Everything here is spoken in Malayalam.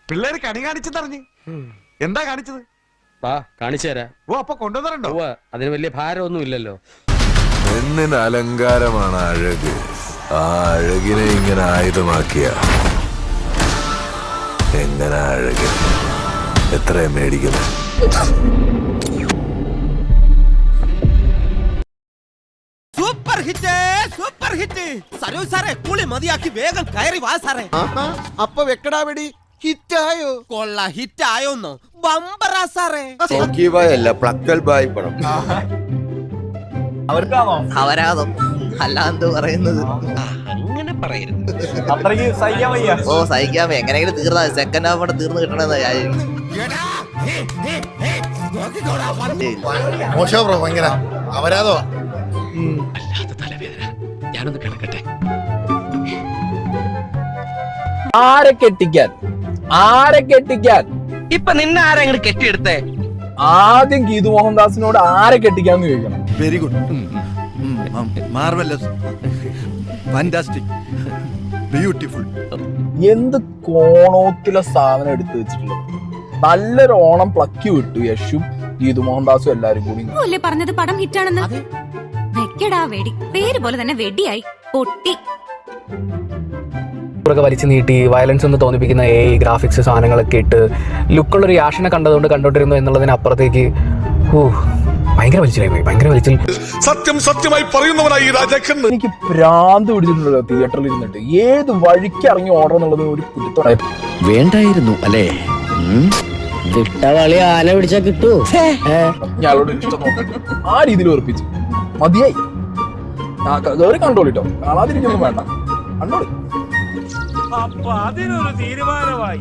പിള്ളേര് കണി കാണിച്ചെന്നറിഞ്ഞ് എന്താ കാണിച്ചത്? കാണിച്ചു തരാം. ഓ അപ്പൊ കൊണ്ടുവന്നിട്ടുണ്ടോ? അതിന് വലിയ ഭാരമൊന്നും ഇല്ലല്ലോ. പെണ്ണിന് അലങ്കാരമാണ് അഴക്. ആ അഴകിനെ ഇങ്ങനെ ആയുധമാക്കിയ എങ്ങനെ അഴക് എത്രയും മേടിക്കുന്നത്? Super hit, super hit. Saroj സാറേ കുളി മതിയാക്കി വേഗം കയറി വാ സാറേ. അപ്പൊ വെക്കടാ വെടി ഹിറ്റായോ? കൊള്ള ഹിറ്റ് ആയോന്നോ? ബമ്പറാ സാറേ. അല്ല പ്ലക്കൽ ബായ് പടം. അവരാതം അല്ലാണ്ട് പറയുന്നത് അങ്ങനെ പറയരുത്. അത്രയ്ക്ക് സഹിക്കാൻ വയ്യ. ഓ സഹിക്കാൻ എങ്ങനെയെങ്കിലും തീർന്നാ സെക്കൻഡ് ഹാഫ് തീർന്നു കിട്ടണമെന്ന് മോശോ ബ്രോ ഭയങ്കര അവരാതോ. അല്ലാത്ത തലവേദന. ഞാനൊന്ന് കിടക്കട്ടെ. ആരെ കെട്ടിക്കാൻ ഇപ്പൊ നിന്നെ ആരെങ്കിലും കെട്ടിയെടുത്തേ? ആദ്യം ഗീതു മോഹൻദാസിനോട് ആരെ കെട്ടിക്കാന്ന് ചോദിക്കണം. Very good, marvellous, fantastic, beautiful. എന്ത് കോണോത്തിലെ സാധനം എടുത്തു വെച്ചിട്ടുള്ളത്. നല്ലൊരു ഓണം പ്ലക്കി വിട്ടു യശും ഗീതു മോഹൻദാസും എല്ലാരും കൂടി. പറഞ്ഞത് പടം ഹിറ്റാണെന്ന്. വെക്കടാ വെടി, പേര് പോലെ തന്നെ വെടിയായി പൊട്ടി. വലിച്ചു നീട്ടി വയലൻസ് എന്ന് തോന്നിപ്പിക്കുന്ന ഗ്രാഫിക്സ് സാധനങ്ങളൊക്കെ ഇട്ട് ലുക്കുള്ളൊരു യാഷനെ കണ്ടുകൊണ്ടിരുന്നു എന്നുള്ളതിനപ്പുറത്തേക്ക് ഭയങ്കര വലിച്ചിൽ. സത്യമായി പറയുന്നവനായി രാജാക്കൻ. എനിക്ക് ഭ്രാന്ത് പിടിച്ചിട്ടുണ്ടല്ലോ തിയേറ്ററിൽ ഇരുന്നിട്ട്. ഏത് വഴിക്ക് ഇറങ്ങി ഓർഡർ എന്നുള്ളത് ഒരു പിടുത്തോടായി വേണ്ടായിരുന്നു അല്ലേ? വിട്ടവളി ആന പിടിച്ചാ കിട്ടൂ. ഞാനോട് ഇഷ്ടം നോക്കി ആ രീതിയിൽ ഉറപ്പിച്ചു. മതിയായി. കയറി കണ്ടോളിട്ടോ, കാണാതിരിക്കൊന്നും വേണ്ട, കണ്ടോളി. അപ്പൊ അതിനൊരു തീരുമാനമായി.